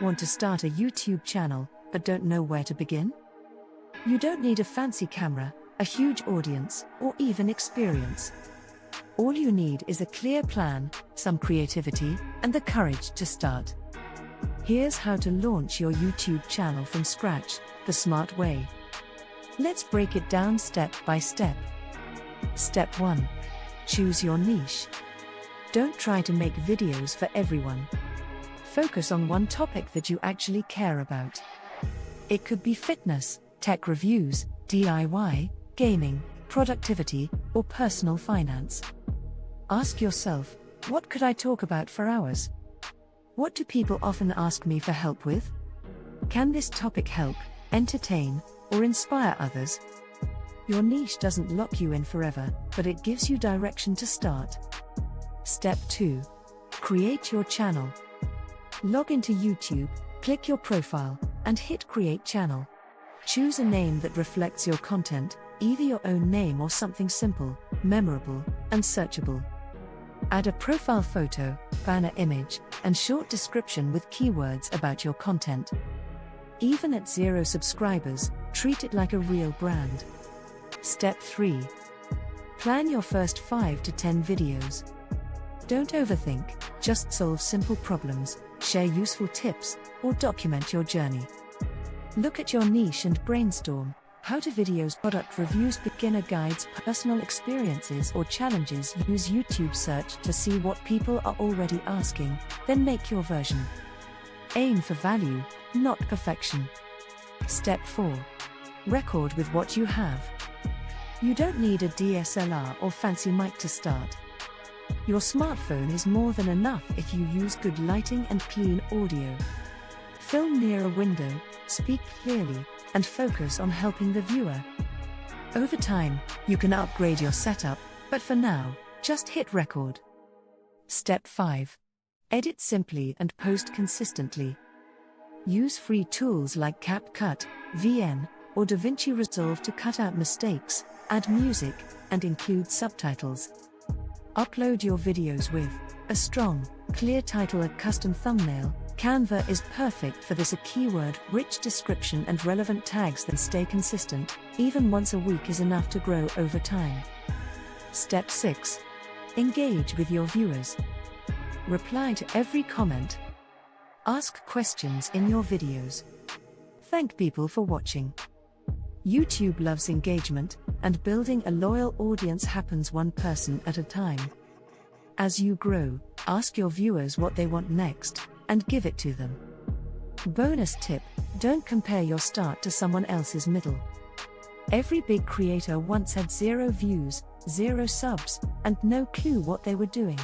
Want to start a YouTube channel, but don't know where to begin? You don't need a fancy camera, a huge audience, or even experience. All you need is a clear plan, some creativity, and the courage to start. Here's how to launch your YouTube channel from scratch, the smart way. Let's break it down step by step. Step 1. Choose your niche. Don't try to make videos for everyone. Focus on one topic that you actually care about. It could be fitness, tech reviews, DIY, gaming, productivity, or personal finance. Ask yourself, what could I talk about for hours? What do people often ask me for help with? Can this topic help, entertain, or inspire others? Your niche doesn't lock you in forever, but it gives you direction to start. Step 2. Create your channel. Log into YouTube, click your profile, and hit Create Channel. Choose a name that reflects your content, either your own name or something simple, memorable, and searchable. Add a profile photo, banner image, and short description with keywords about your content. Even at 0 subscribers, treat it like a real brand. Step 3. Plan your first 5 to 10 videos. Don't overthink, just solve simple problems, share useful tips, or document your journey. Look at your niche and brainstorm. How to videos, product reviews, beginner guides, personal experiences, or challenges. Use YouTube search to see what people are already asking, then make your version. Aim for value, not perfection. Step 4. Record with what you have. You don't need a DSLR or fancy mic to start. Your smartphone is more than enough if you use good lighting and clean audio. Film near a window, speak clearly, and focus on helping the viewer. Over time, you can upgrade your setup, but for now, just hit record. Step 5. Edit simply and post consistently. Use free tools like CapCut, VN, or DaVinci Resolve to cut out mistakes, add music, and include subtitles. Upload your videos with a strong, clear title, a custom thumbnail. Canva is perfect for this. A keyword-rich description and relevant tags. Then stay consistent. Even once a week is enough to grow over time. Step 6. Engage with your viewers. Reply to every comment. Ask questions in your videos. Thank people for watching. YouTube loves engagement, and building a loyal audience happens one person at a time. As you grow, ask your viewers what they want next, and give it to them. Bonus tip: don't compare your start to someone else's middle. Every big creator once had 0 views, 0 subs, and no clue what they were doing.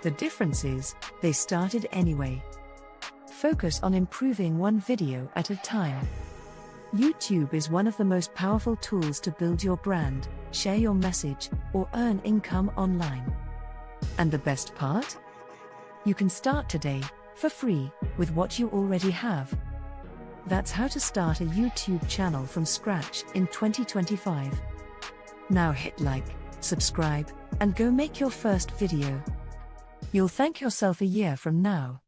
The difference is, they started anyway. Focus on improving one video at a time. YouTube is one of the most powerful tools to build your brand, share your message, or earn income online. And the best part? You can start today, for free, with what you already have. That's how to start a YouTube channel from scratch in 2025. Now hit like, subscribe, and go make your first video. You'll thank yourself a year from now.